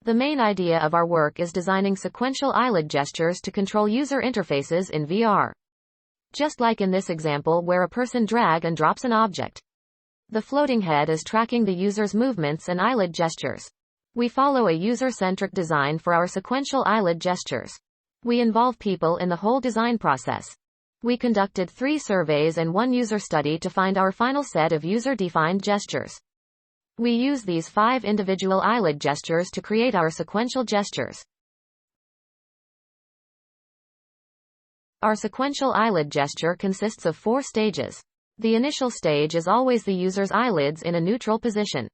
The main idea of our work is designing sequential eyelid gestures to control user interfaces in VR. Just like in this example where a person drag and drops an object. The floating head is tracking the user's movements and eyelid gestures. We follow a user-centric design for our sequential eyelid gestures. We involve people in the whole design process. We conducted 3 surveys and 1 user study to find our final set of user-defined gestures. We use these 5 individual eyelid gestures to create our sequential gestures. Our sequential eyelid gesture consists of 4 stages. The initial stage is always the user's eyelids in a neutral position.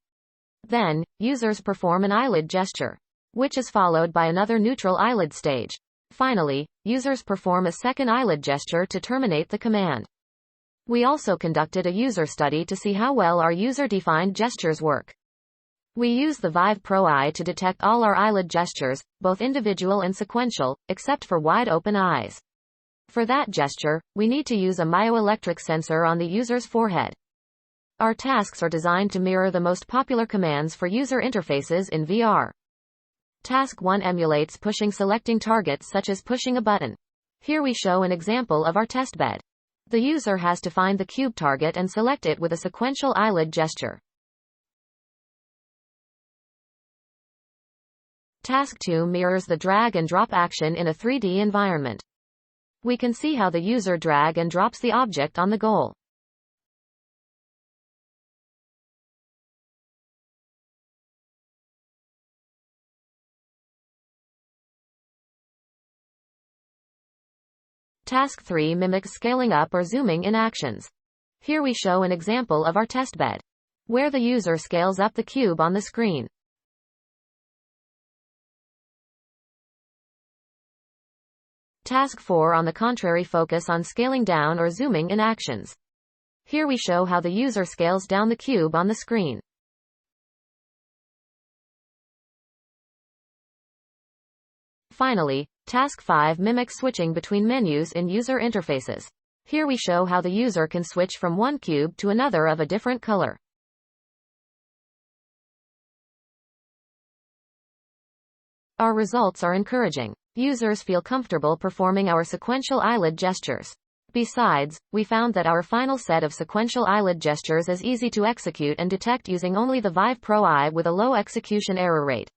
Then, users perform an eyelid gesture, which is followed by another neutral eyelid stage. Finally, users perform a second eyelid gesture to terminate the command. We also conducted a user study to see how well our user-defined gestures work. We use the Vive Pro Eye to detect all our eyelid gestures, both individual and sequential, except for wide-open eyes. For that gesture, we need to use a myoelectric sensor on the user's forehead. Our tasks are designed to mirror the most popular commands for user interfaces in VR. Task 1 emulates pushing selecting targets such as pushing a button. Here we show an example of our testbed. The user has to find the cube target and select it with a sequential eyelid gesture. Task 2 mirrors the drag and drop action in a 3D environment. We can see how the user drag and drops the object on the goal. Task 3 mimics scaling up or zooming in actions. Here we show an example of our testbed, where the user scales up the cube on the screen. Task 4 on the contrary focus on scaling down or zooming in actions. Here we show how the user scales down the cube on the screen. Finally, Task 5 mimics switching between menus in user interfaces. Here we show how the user can switch from one cube to another of a different color. Our results are encouraging. Users feel comfortable performing our sequential eyelid gestures. Besides, we found that our final set of sequential eyelid gestures is easy to execute and detect using only the Vive Pro Eye with a low execution error rate.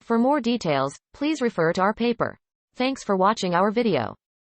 For more details, please refer to our paper. Thanks for watching our video.